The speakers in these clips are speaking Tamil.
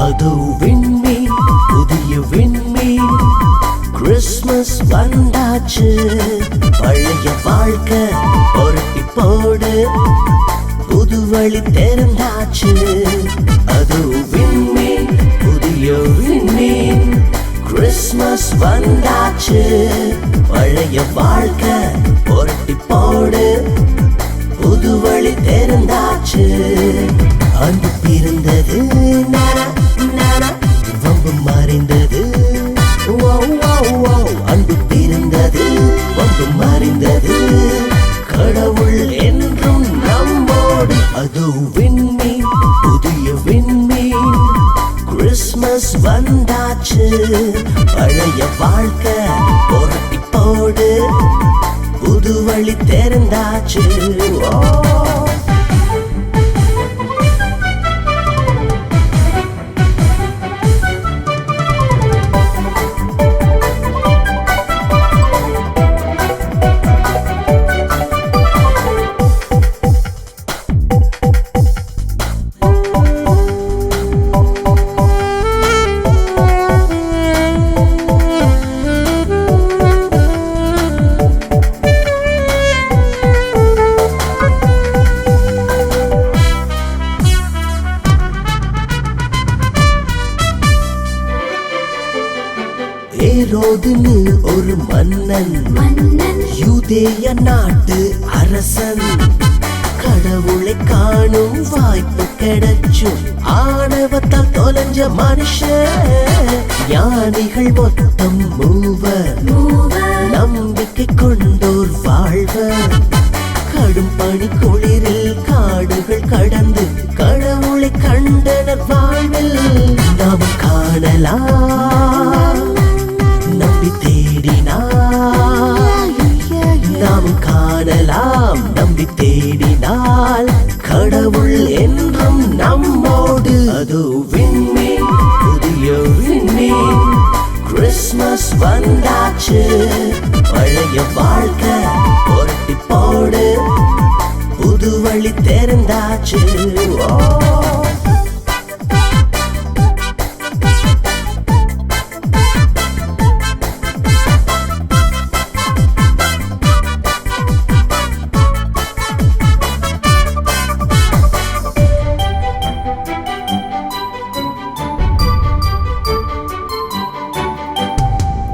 அதோ விண்மீன், புதிய விண்மீன், கிறிஸ்மஸ் வந்தாச்சு. பழைய வாழ்க்கை புரட்டி போடு, புது வழி திறந்தாச்சு. அதோ விண்மீன், புதிய விண்மீன், கிறிஸ்மஸ் வந்தாச்சு. பழைய வாழ்க்கை புரட்டி போடு, புது வழி திறந்தாச்சு. அன்பு பிறந்தது, நானா நானா, வம்பு மறைந்தது. அன்பு பிறந்தது, வம்பு மறைந்தது. கடவுள் என்றும் நம்மோடு. அதோ விண்மீன், புதிய விண்மீன், கிறிஸ்மஸ் வந்தாச்சு. பழைய வாழ்க்கை புரட்டி போடு, புது வழி திறந்தாச்சு. ஏரோதுன்னு ஒரு மன்னன், யூதேய நாட்டு அரசன். கடவுளை காணும் வாய்ப்பு கிடைச்சும் ஆணவத்தால் தொலைஞ்ச மனுஷன். ஞானிகள் மொத்தம் மூவர், நம்பிக்கை கொண்டோர் வாழ்வர். கடும் பனி குளிரில் காடுகள் கடந்து கடவுளை கண்டனர் வாழ்வில். நாம் காணலாம் நம்பி தேடினால், நாம் காணலாம் நம்பி தேடினால். கடவுள் என்றும் நம்மோடு. அதோ விண்மீன், புதிய விண்மீன், கிறிஸ்மஸ் வந்தாச்சு. பழைய வாழ்க்கை புரட்டி போடு, புது வழி திறந்தாச்சு.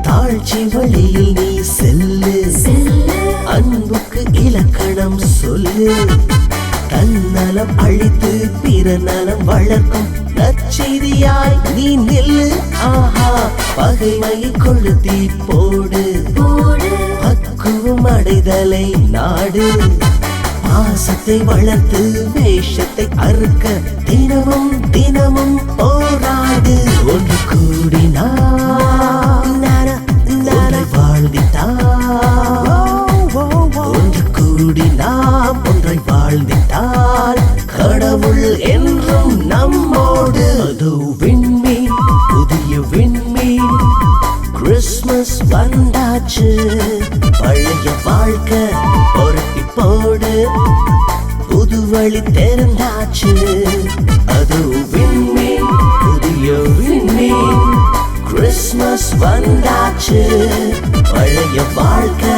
தாழ்ச்சி வழியில் நீ செல்லு, அன்புக்கு இலக்கணம் சொல்லு. தன்னலம் அழித்து பிற நலம் வளர்க்கும் நற்செய்தியாய் நீ நில்லு. ஆஹா, பகைமையை கொளுத்தி போடு, பக்குவம் அடைதலை நாடு. பாசத்தை வளர்த்து வேஷத்தை அறுக்க தினமும் தினமும் போராடு. ஒன்று கூடினார் வாழ்ந்திட்டால், ஒன்று கூடி நாம் ஒன்றை வாழ்ந்திட்டால். கடவுள் என்றும் நம்மோடு. அதோ விண்மீன், புதிய விண்மீன், கிறிஸ்மஸ் வந்தாச்சு. பழைய வாழ்க்கை புரட்டி போடு, புது வழி திறந்தாச்சு. அதோ விண்மீன், புதிய விண்மீன், கிறிஸ்மஸ் வந்தாச்சு. பழைய வாழ்க்கை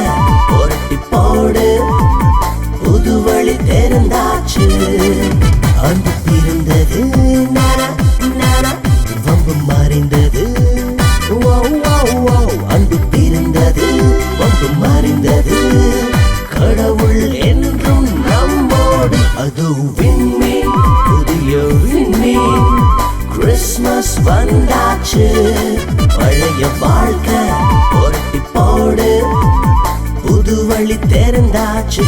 புரட்டி போடு, புது வழி திறந்தாச்சு. அன்பு பிறந்தது, நானா நானா, வம்பு மறைந்தது. அன்பு பிறந்தது, வம்பு மறைந்தது. கடவுள் என்றும் நம்மோடு. அதோ விண்மீன், புதிய விண்மீன், கிறிஸ்மஸ் வந்தாச்சு. பழைய வாழ்க்கை புரட்டி போடு, புது வழி திறந்தாச்சு.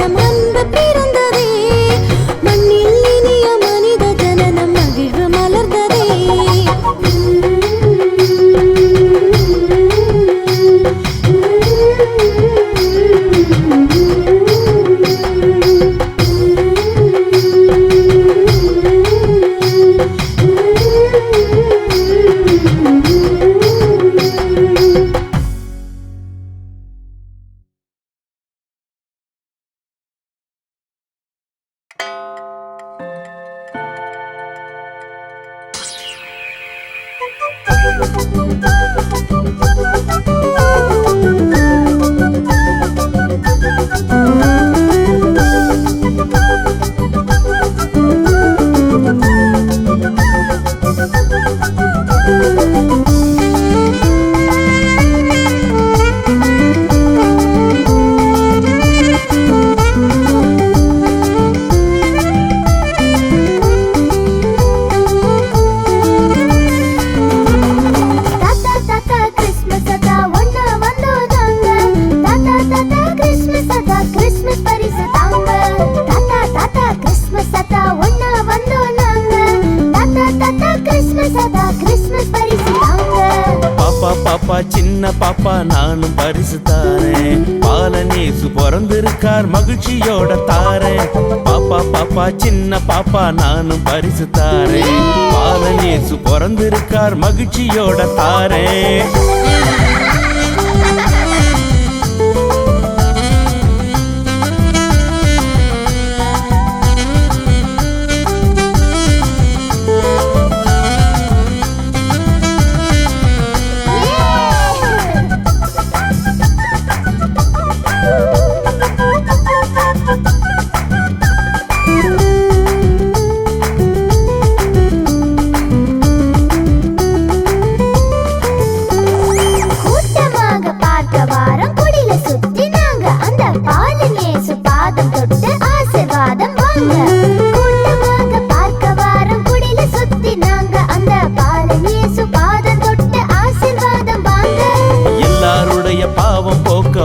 மனம் அன்பு பிறந்ததே மண்ணில் இனிய மனித ஜனனம் மகிழ்வு மலர்ந்ததே பாப்பா சின்ன பாப்பா நானும் பரிசு தாரேன் பாலனேசு பிறந்திருக்கார் மகிழ்ச்சியோட தாரேன் பாப்பா பாப்பா சின்ன பாப்பா நானும் பரிசு தாரேன் பாலனேசு பிறந்திருக்கார் மகிழ்ச்சியோட தாரேன்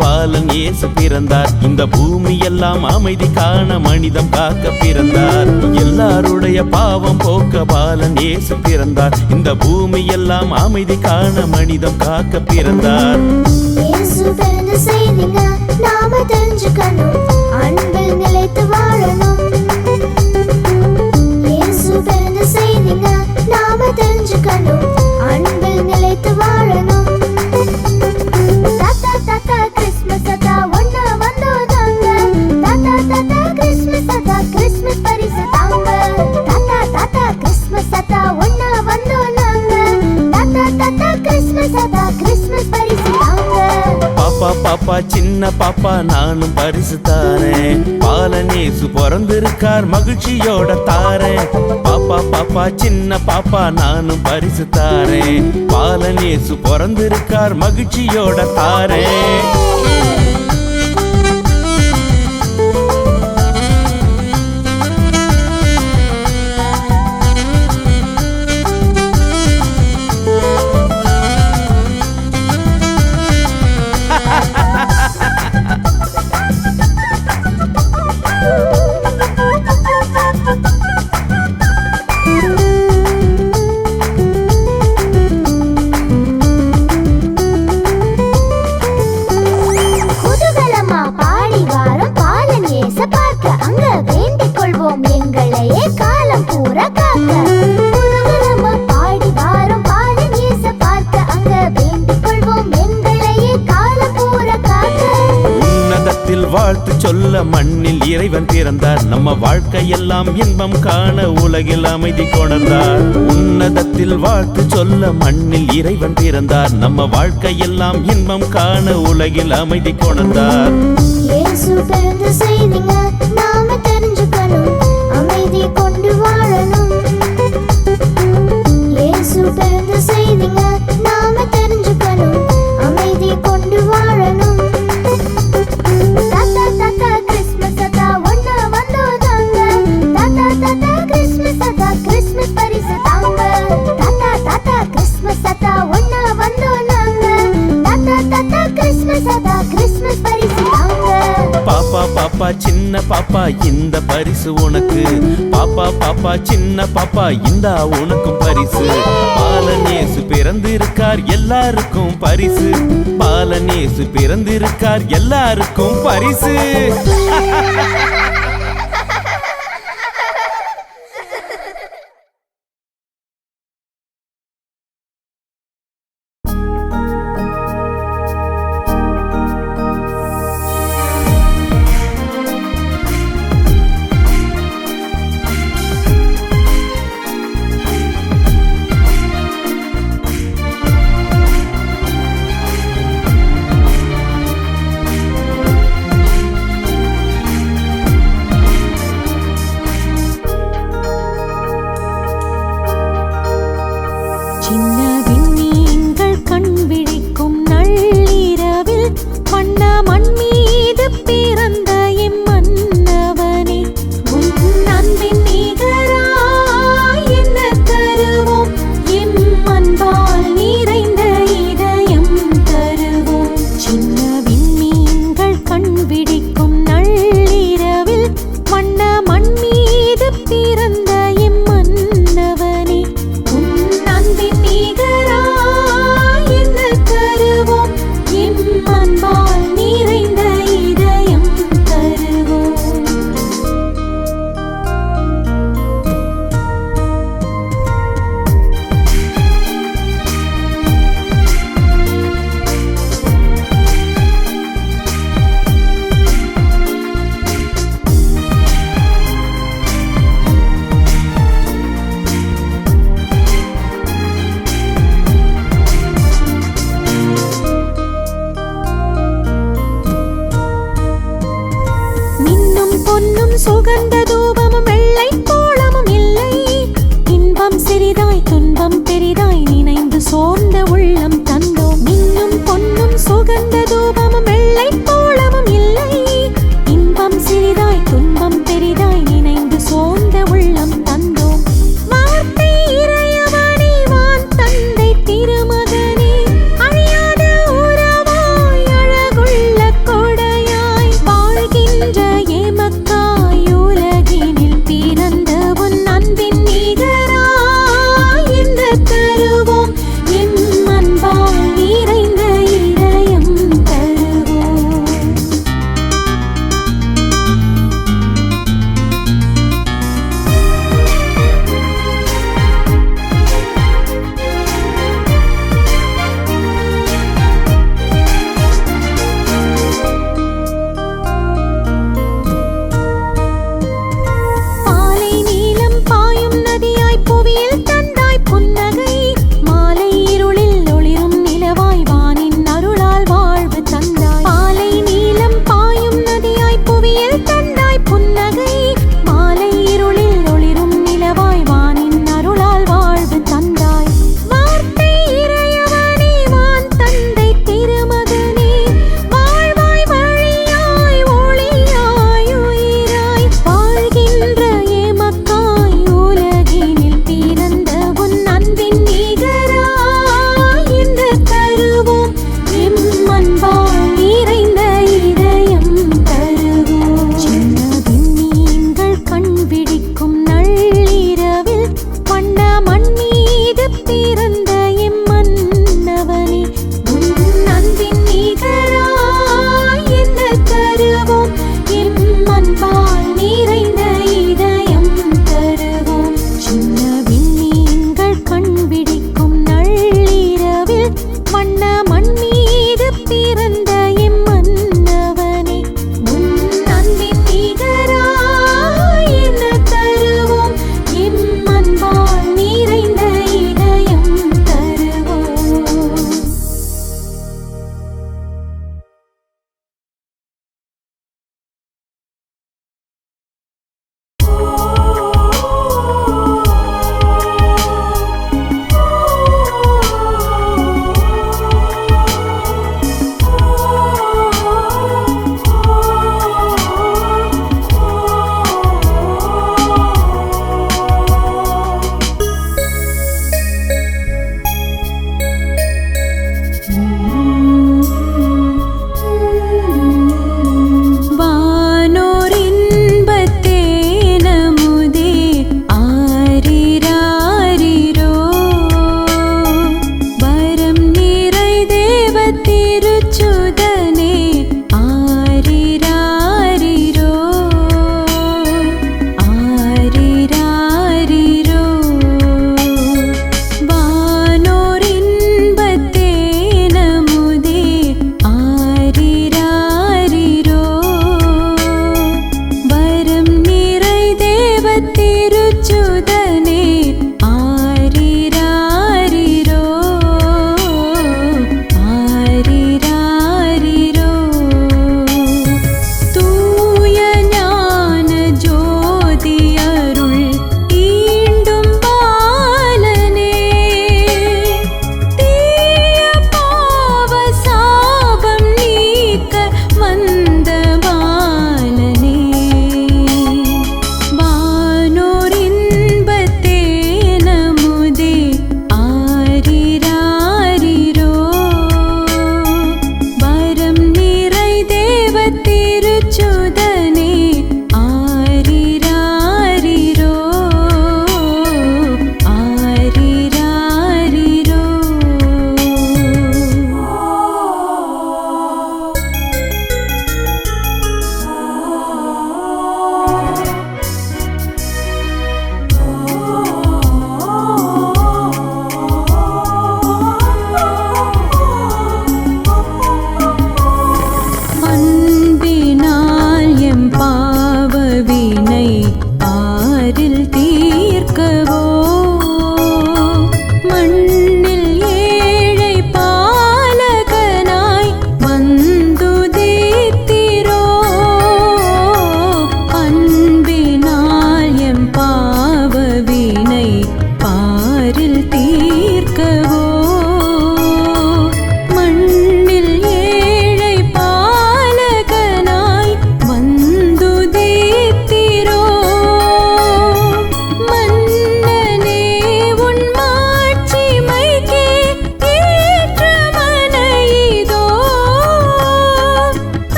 பாலன் இயேசு பிறந்தார் இந்த பூமி எல்லாம் அமைதி காண மனிதம் காக்க பிறந்தார் எல்லாருடைய பாவம் போக்க பாலன் இயேசு பிறந்தார் இந்த பூமி எல்லாம் அமைதி காண மனிதம் காக்க பிறந்தார் இயேசு பிறந்த செய்திங்க நாம தெரிஞ்சுக்கணும் அன்பில் நிலைத்து வாழணும் இயேசு பிறந்த செய்திங்க நாம தெரிஞ்சுக்கணும் அன்பில் நிலைத்து வாழணும் பாப்பா சின்ன பாப்பா நானும் பரிசு தாரேன் பாலனேசு பிறந்திருக்கார் மகிழ்ச்சியோட தாரேன் பாப்பா பாப்பா சின்ன பாப்பா நானும் பரிசு தாரேன் பாலனேசு பிறந்திருக்கார் மகிழ்ச்சியோட தாரேன் வாழ்த்து சொல்ல மண்ணில் இறைவன் பிறந்தார் நம்ம வாழ்க்கையெல்லாம் இன்பம் காண உலகில் அமைதி கொணர்ந்தார் உன்னதத்தில் வாழ்த்து சொல்ல மண்ணில் இறைவன் பிறந்தார் நம்ம வாழ்க்கையெல்லாம் இன்பம் காண உலகில் அமைதி கொணர்ந்தார் இயேசு பிறந்த செய்திங்க நாம தெரிஞ்சுக்கணும் அமைதி கொண்டு வாழணும் இயேசு பிறந்த செய்திங்க நாம தெரிஞ்சுக்கணும் அமைதி கொண்டு வாழணும் பாப்பா சின்ன பாப்பா இந்த பரிசு உனக்கு. பாப்பா பாப்பா சின்ன பாப்பா இந்தா உனக்கும் பரிசு. பாலனேசு பிறந்திருக்கார் எல்லாருக்கும் பரிசு. பாலனேசு பிறந்திருக்கார் எல்லாருக்கும் பரிசு. சுகந்த தூபமும் வெள்ளை கோலமும் இல்லை. இன்பம் சிறிதாய் துன்பம் பெரிதாய் நினைந்து சோர்ந்த உள்ளம் தந்தோம். இன்னும் பொன்னும் சுகந்த தூபமும் வெள்ளை கோலமும் இல்லை. இன்பம் சிறிதாய் துன்பம் பெரிதாய் நினைந்து சோர்ந்த உள்ளம் தந்தோம். வார்த்தை இறையவனே வான் தந்தை திருமகனே அழியாத உறவாய் அழகுள்ள கொடையாய் வாழ்கின்ற ஏமக்காய் உலகினில் பிறந்த உன் அன்பின் நிகராய் என்ன தருவோம். எம் அன்பால் நிறைந்த இதயம் தருவோம்.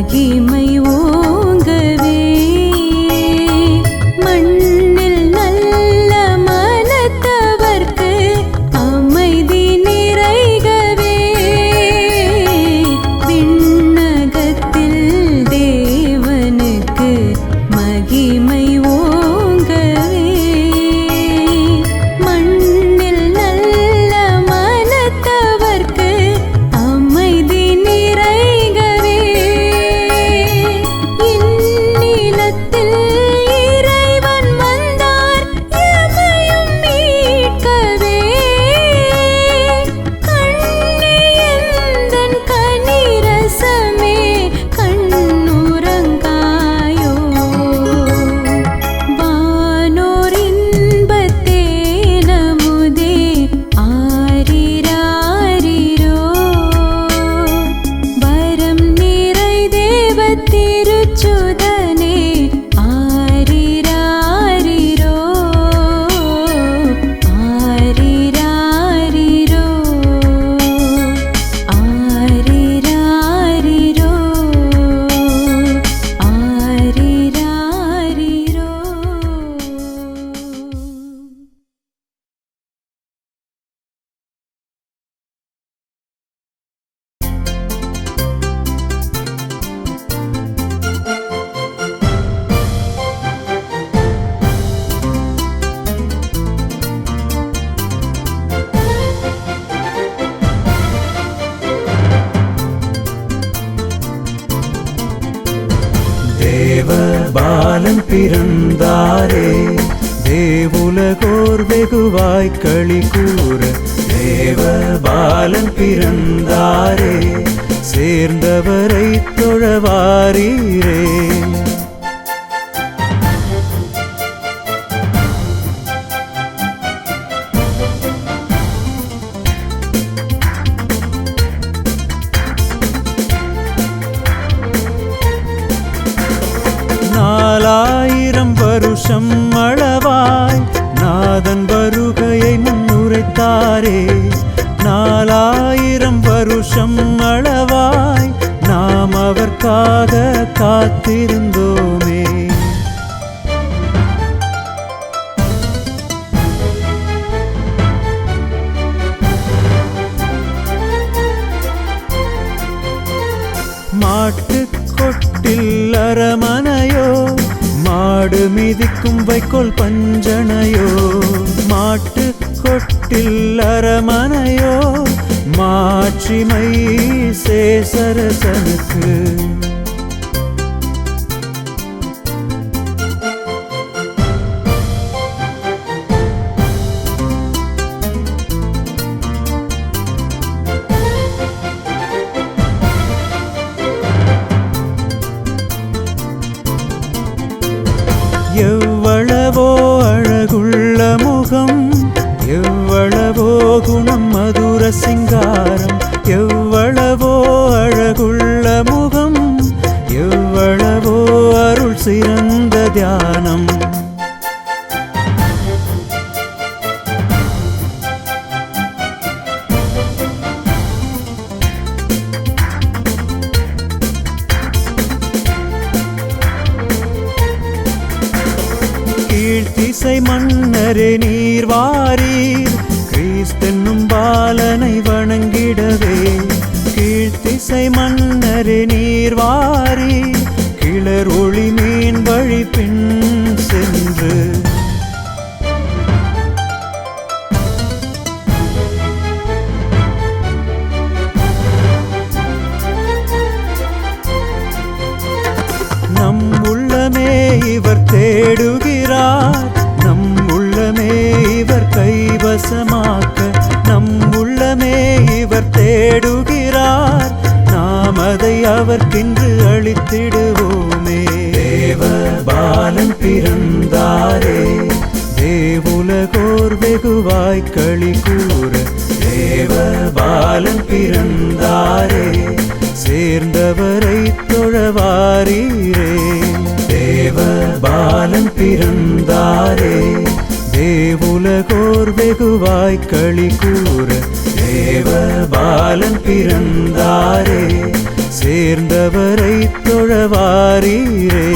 மகிமை ஓங்கவே மண்ணில் நல்ல மனத்தவர்க்கு அமைதி நிறைகவே விண்ணகத்தில் தேவனுக்கு மகிமை ஓங்கவே மண்ணில் நல்ல மனத்தவர்க்கு அமைதி நிறைகவே இந்நிலத்தில் இறைவன் வந்தார் எமையும் மீட்கவே கண்ணே எந்தன் கனிரசமே கண்ணுறங்காயோ வானோர் இன்பத்தே நமுதே ஆரிராரிரோ வரம் நிறை தேவ திருச்சுதனே ஆரிராரிரோ ஆரிராரிரோ ஆரிராரிரோ ஆரிராரிரோ. தேவ பாலன் பிறந்தாரே தேவுலகோர் வெகுவாய் களி கூற தேவ பாலன் பிறந்தாரே சேர்ந்தவரை தொழவாரீரே நாலாயிரம் வருஷம் அளவாய் நாதன் வருகையை முன்னுரைத்தாரே 4000 வருஷம் அளவாய் நாம் அவர்க்காக காத்திருந்தோமே. மாட்டுக் கொட்டில் அரமனையோ மாடு மிதிக்கும் வைக்கோல் பஞ்சனையோ, மாட்டுக் கொட்டில் அரமனையோ மாட்சிமை சேசரசனுக்கு. எவ்வளவோ அழகுள்ள முகம், எவ்வளவோ குணம் மதுர சிங்காரம், எவ்வளவோ அழகுள்ள முகம், எவ்வளவோ அருள் சிறந்த தியானம். கீழ்த்திசை மன்னரே நீர் வாரீர், கிறிஸ்தென்னும் பாலனை வணங்கிடவே. கீழ்த்திசை மன்னரே நீர் வாரீர், கிளர் ஒளி மீன் வழி பின் சென்று. நம் உள்ளமே இவர் தேடுகிறார், நம் உள்ளமே இவர் கைவசமாக்க. நம் உள்ளமே இவர் தேடுகிறார், நாம் அதை அவர்க்கென்று அளித்திடுவோமே. தேவ பாலன் பிறந்தாரே, தேவுலகோர் வெகுவாய் களி கூற. தேவ பாலன் பிறந்தாரே, சேர்ந்தவரை தொழவாரீரே. தேவ பாலன் பிறந்தாரே, தேவுலகோர் வெகுவாய் களி கூற. தேவ பாலன் பிறந்தாரே, சேர்ந்தவரை தொழவாரீரே.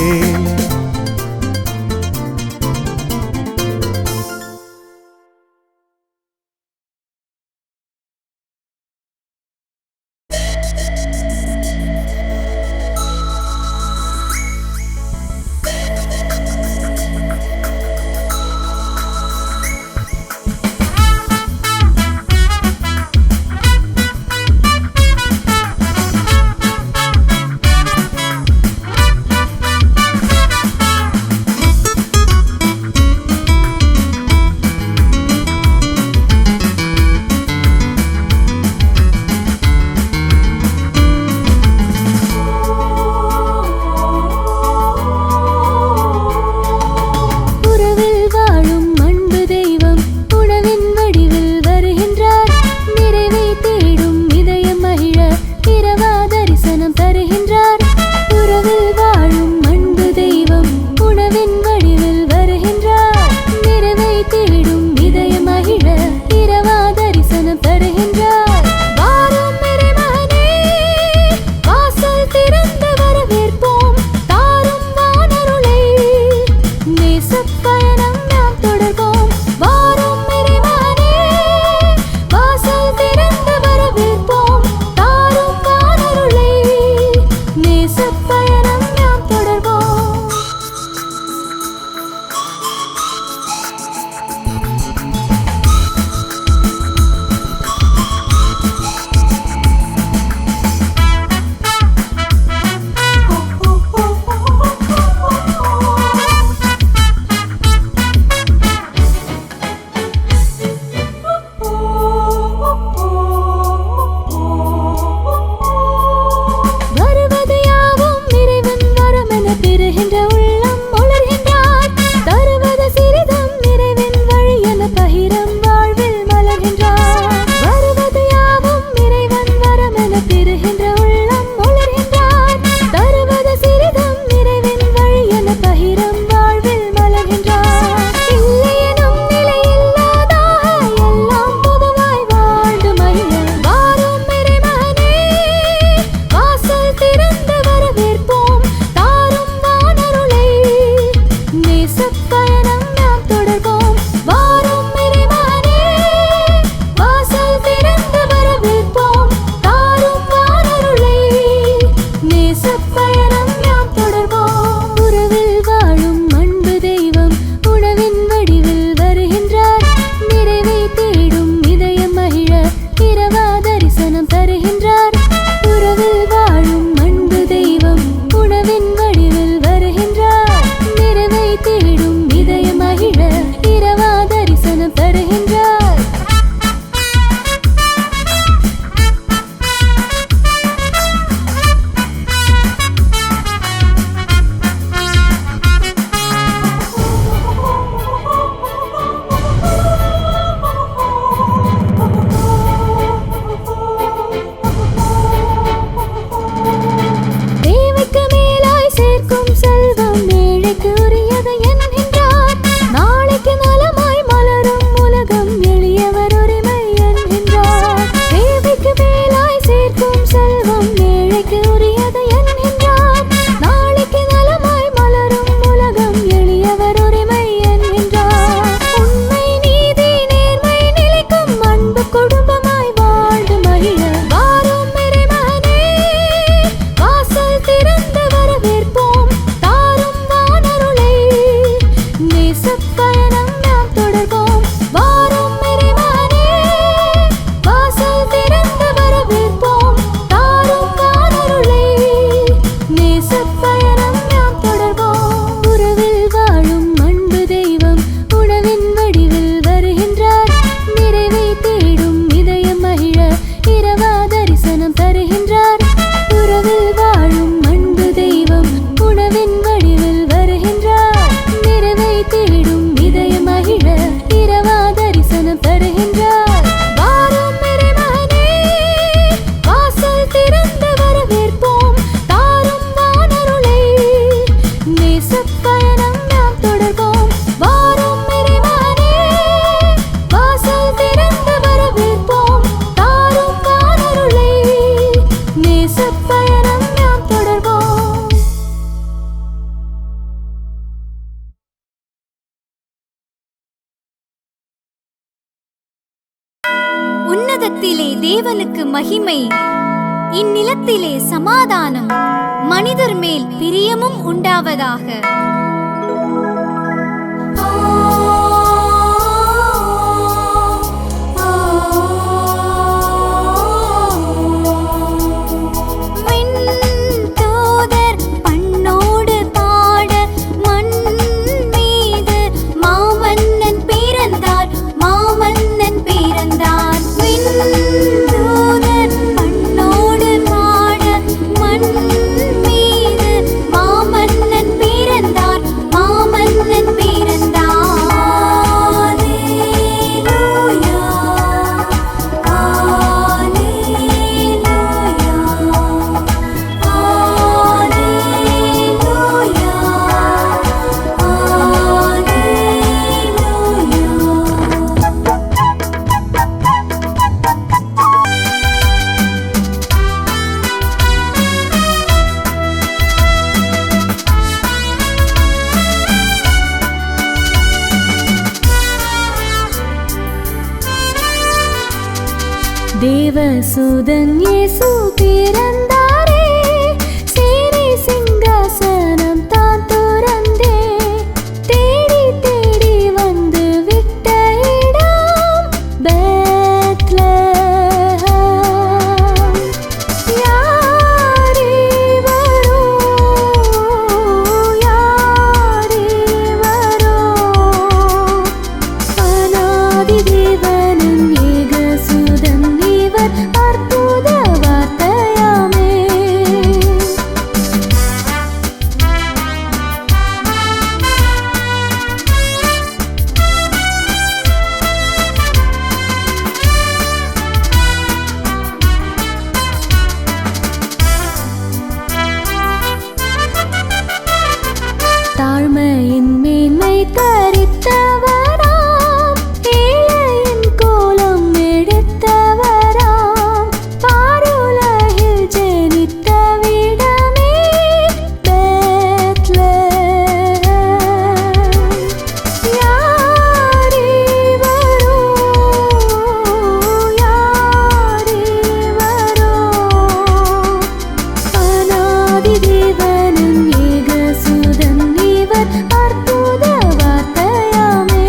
வாசல் திறந்து வரவேற்போம் தாரும் வானருளை தேவனுக்கு மகிமை, இந்நிலத்திலே சமாதானம், மனிதர் மேல் பிரியமும் உண்டாவதாக. தேவசுதன் இயேசு பிறந்தாரே, சேனை சிங்காசனம் தான் துறந்தே, தேடி தேடி வந்து விட்ட இடம் பெத்லஹேம். யாரிவரோ யாரிவரோ, அநாதி தேவனின் ஏகசுதன் அற்புத வார்த்தையாமே. தாழ்மையின் மேன்மை தரித்தவராம், ஏழையின் கோலம் எடுத்தவராம், பாருலகில் ஜெனித்த விடமே பெத்லஹேம். யாரிவரோ யாரிவரோ, அநாதி தேவனின் ஏகசுதன் இவர் அற்புத வார்த்தையாமே.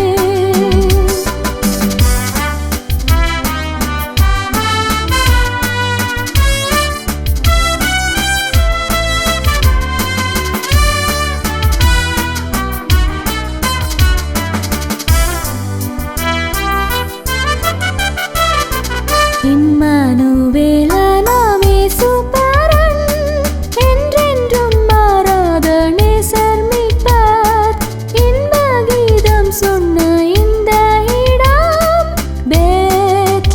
இம்மானுவேலனாம் இயேசுபரன், என்றென்றும் மாறாத நேசர் மீட்பர், இன்ப கீதம் சொன்ன இந்த இடம் பெத்லஹேம்.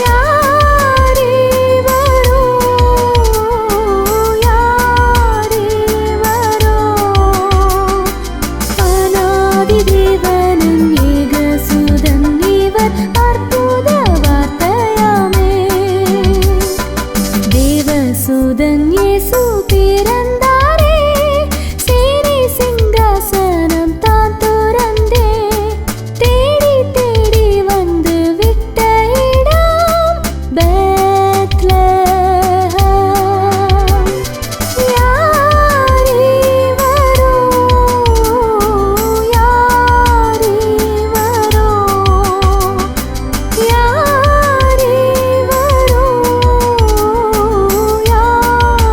யாரிவரோ யாரிவரோ, அநாதி தேவனின் ஏகசுதன் இவர் அற்புத வார்த்தையாமே. தேவசுதன் இயேசு பிறந்தாரே, சேனை சிங்காசனம் தான் துறந்தே, தேடி தேடி வந்து விட்ட இடம் பெத்லஹேம். யாரிவரோ யாரிவரோ, யாரிவரோ யாரிவரோ.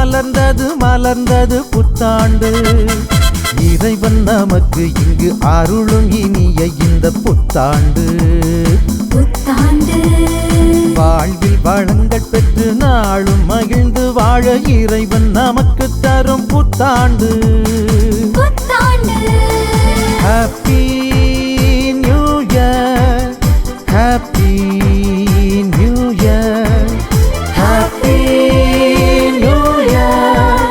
மலர்ந்தது மலர்ந்தது புத்தாண்டு இறைவன் நமக்கு இங்கு அருளும் இனிய இந்த புத்தாண்டு புத்தாண்டு வாழ்வில் வளங்கள் பெற்று நாளும் மகிழ்ந்து வாழ இறைவன் நமக்கு தரும் புத்தாண்டு புத்தாண்டு happy new year happy new year happy new year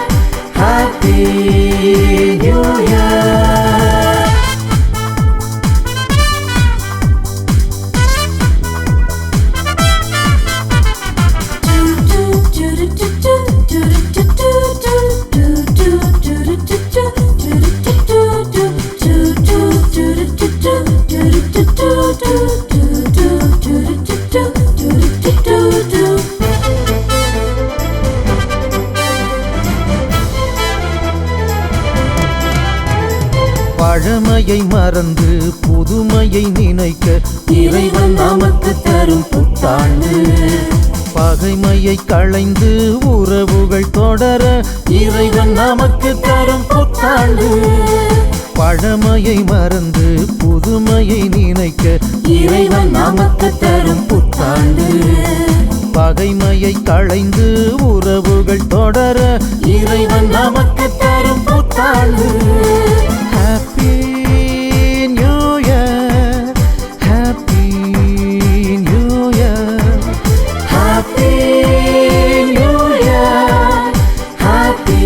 happy new year பழமையை மறந்து புதுமையை நினைக்க இறைவன் நமக்கு தரும் புத்தாண்டு பகைமையை களைந்து உறவுகள் தொடர இறைவன் நமக்கு தரும் புத்தாண்டு பழமையை மறந்து புதுமையை நினைக்க இறைவன் நமக்கு தரும் புத்தாண்டு பகைமையை களைந்து உறவுகள் தொடர இறைவன் நமக்கு தரும் புத்தாண்டு happy new year happy new year happy new year happy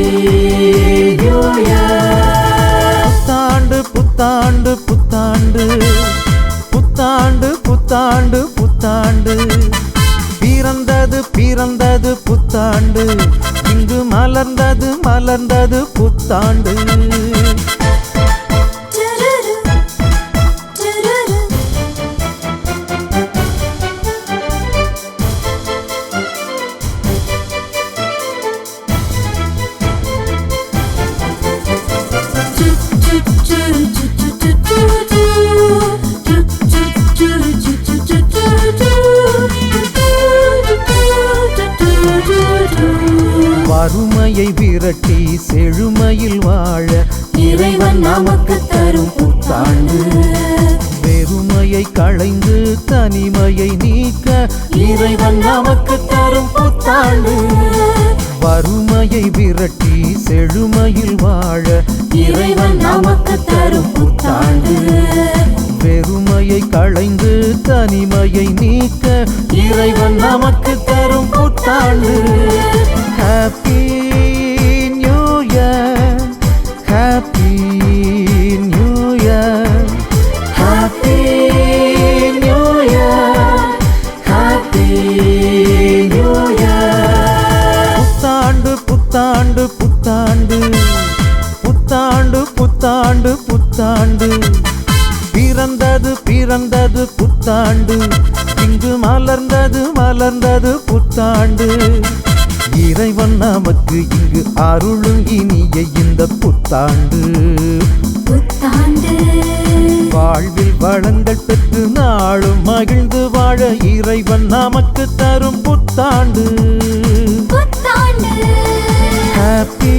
new year புத்தாண்டு புத்தாண்டு புத்தாண்டு புத்தாண்டு புத்தாண்டு புத்தாண்டு பிறந்தது பிறந்தது புத்தாண்டு இங்கு மலர்ந்தது மலர்ந்தது புத்தாண்டு வறுமையை விரட்டி செழுமையில் வாழ இறைவன் நமக்கு தரும் புத்தாண்டு வெறுமையை களைந்து தனிமையை நீக்க இறைவன் நமக்கு தரும் புத்தாண்டு வறுமையை விரட்டி செழுமையில் வாழ இறைவன் நமக்கு தரும் புத்தாண்டு வெறுமையை களைந்து தனிமையை நீக்க இறைவன் நமக்கு தரும் புத்தாண்டு happy new year happy new year happy new year happy new year புத்தாண்டு புத்தாண்டு புத்தாண்டு புத்தாண்டு புத்தாண்டு புத்தாண்டு பிறந்தது பிறந்தது புத்தாண்டு இங்கு மலர்ந்தது மலர்ந்தது புத்தாண்டு இறைவன் நமக்கு இங்கு அருளும் இனிய இந்த புத்தாண்டு புத்தாண்டு வாழ்வில் வளங்கள் பெற்று நாளும் மகிழ்ந்து வாழ இறைவன் நமக்கு தரும் புத்தாண்டு புத்தாண்டு ஹாப்பி